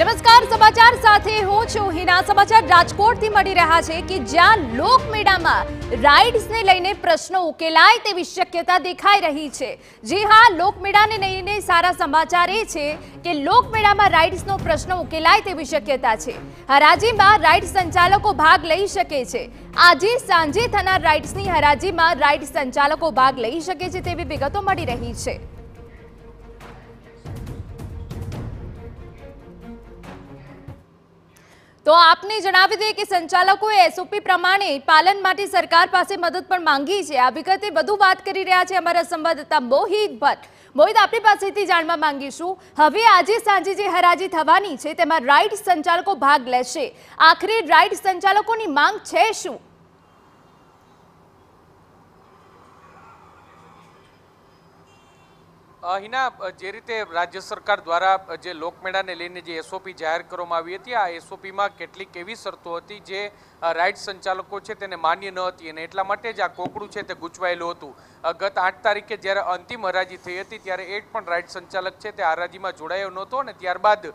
નમસ્કાર, સમાચાર સાથે હું છું હિના। સમાચાર રાજકોટથી મળી રહ્યા છે કે જ્યાં લોકમેળામાં રાઇડ્સને લઈને પ્રશ્નો ઉકેલાય તેવી શક્યતા દેખાઈ રહી છે। જી હા, લોકમેળાને લઈને સારા સમાચાર એ છે કે લોકમેળામાં રાઇડ્સનો પ્રશ્ન ઉકેલાય તેવી શક્યતા છે। હરાજીમાં રાઇડ સંચાલકો ભાગ લઈ શકે છે। આજે સાંજે થનાર રાઇડ્સની હરાજીમાં રાઇડ સંચાલકો ભાગ લઈ શકે છે તેવી વિગતો મળી રહી છે। तो आपने जणावी दे कि संचालकोए एसओपी प्रमाणे पालन माटे सरकार पासे मदद पण मांगी छे। आ विगते વધુ વાત કરી રહ્યા છે અમારા સંવાદદાતા મોહિત ભટ્ટ। મોહિત, આપણી પાસેથી જાણવા માંગીશું, હવે આજે સાંજે જે હરાજી થવાની છે તેમાં રાઇડ સંચાલકો ભાગ લેશે। આખરે રાઇડ સંચાલકોની માંગ છે શું? हिना जे रीते राज्य सरकार द्वारा जे लोकमेळाने लईने जे एसओपी जाहिर करवामां आवी हती, आ एसओपीमां केटलीक एवी शर्तो हती जे राइड संचालको छे तेने मान्य न हती अने એટલા માટે જ આ કોકડું છે તે ગૂંચવાયેલું હતું। ગત 8 તારીખે જ્યારે અંતિમ હરાજી થઈ હતી ત્યારે એક પણ રાઇડ સંચાલક છે તે હરાજીમાં જોડાયો નહોતો અને ત્યારબાદ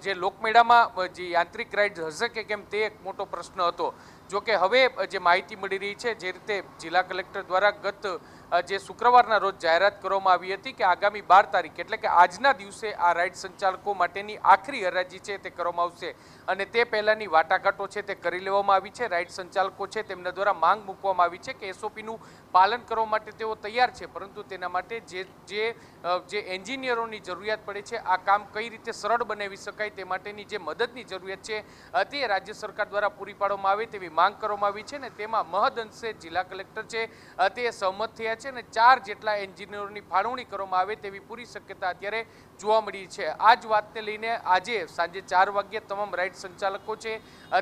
જે લોકમેળામાં જે યાંત્રિક રાઇડ હશે કે કેમ તે એક મોટો પ્રશ્ન હતો। જો કે હવે જે માહિતી મળી રહી છે, જે રીતે જિલ્લા કલેક્ટર દ્વારા ગત જે શુક્રવારના રોજ જાહેરાત કરવામાં આવી હતી કે આગામી 12 તારીખ એટલે કે આજના દિવસે આ રાઇડ સંચાલકો માટેની આખરી હરાજી છે તે કરવામાં આવશે અને તે પહેલાની વાટાઘાટો છે તે કરી લેવામાં આવી છે। રાઇડ સંચાલકો છે તેમના દ્વારા માંગ મૂકવામાં આવી છે કે એસઓપીનું પાલન કરવા માટે તેઓ તૈયાર છે, પરંતુ તેના માટે જે એન્જિનિયરોની જરૂરિયાત પડે છે, આ કામ કઈ રીતે સરળ બનાવી શકાય તે માટેની જે મદદની જરૂરિયાત છે તે રાજ્ય સરકાર દ્વારા પૂરી પાડવામાં આવે તેવી માંગ કરવામાં આવી છે ને તેમાં મહદઅંશે જિલ્લા કલેક્ટર છે તે સહમત થયા છે અને 4 જેટલા એન્જિનિયરોની ફાળવણી કરવામાં આવે તેવી પૂરી શક્યતા અત્યારે જોવા મળી છે। આ જ વાતને લઈને આજે સાંજે 4 વાગ્યે તમામ રાઇડ સંચાલકો છે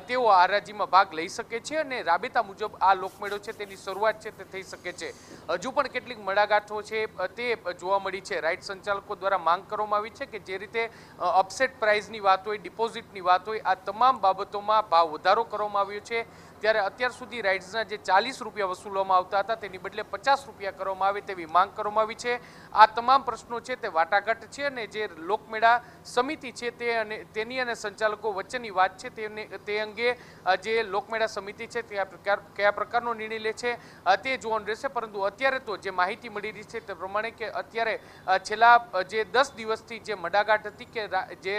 તેઓ આ હરાજીમાં ભાગ લઈ શકે છે અને રાબેતા મુજબ આ લોકમેળો છે તેની શરૂઆત છે તે થઈ શકે છે। હજુ પણ કેટલીક મડાગાંઠો છે તે જોવા મળી છે। રાઇડ સંચાલકો દ્વારા માંગ કરવામાં આવી છે કે જે રીતે અપસેટ પ્રાઇઝની વાત હોય, ડિપોઝિટની વાત હોય, આ તમામ બાબતોમાં ભાવ વધારો કરવામાં આવ્યો છે। ત્યારે અત્યાર સુધી રાઇડ્સના જે 40 રૂપિયા વસૂલવામાં આવતા હતા તેની બદલે 50 રૂપિયા કરવામાં આવે તેવી માંગ કરવામાં આવી છે। આ તમામ પ્રશ્નો છે તે વાટાઘાટ છે અને જે લોકમેળા સમિતિ છે તે અને તેની અને સંચાલકો વચ્ચેની વાત છે તે અંગે જે લોકમેળા સમિતિ છે તે કયા પ્રકારનો નિર્ણય લે છે તે જોવાનું રહેશે। પરંતુ અત્યારે તો જે માહિતી મળી રહી છે તે પ્રમાણે કે અત્યારે છેલ્લા જે 10 દિવસથી જે મડાગાંઠ હતી કે જે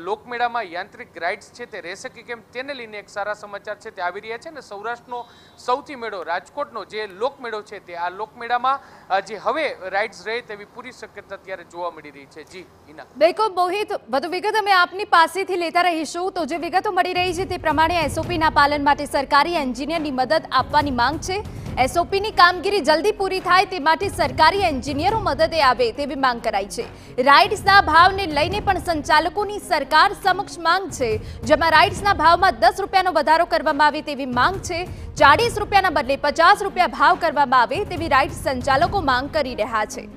લોકમેળામાં યાંત્રિક રાઇડ્સ છે તે રહેશે કે કેમ તેને લઈને એક સારા સમાચાર છે તે આવી રહ્યા છે ને સૌરાષ્ટ્રનો સૌથી મેળો રાજકોટનો જે લોકમેળો છે તે આ લોકમેળામાં જે હવે રાઇડ્સ રહે તેવી પૂરી શક્યતા અત્યારે જોવા મળી રહી છે। જી હિના, બિલકુલ મોહિત, વધુ વિગત અમે આપની પાસેથી લેતા રહીશું। તો જે વિગતો મળી રહી છે તે પ્રમાણે એસઓપીના પાલન માટે સરકારી એન્જિનિયરની મદદ આપવાની માંગ છે। એસઓપીની કામગીરી જલ્દી પૂરી થાય તે માટે સરકારી એન્જિનિયરો મદદે આવે તેવી માંગ કરાઈ છે। રાઇડ્સના ભાવને લઈને પણ સંચાલકોની સરકાર સમક્ષ માંગ છે, જેમાં રાઇડ્સના ભાવમાં 10 રૂપિયાનો વધારો કરવામાં આવે તેવી માંગ છે। 40 રૂપિયાના બદલે 50 રૂપિયા ભાવ કરવામાં આવે તેવી રાઇડ સંચાલકો માંગ કરી રહ્યા છે।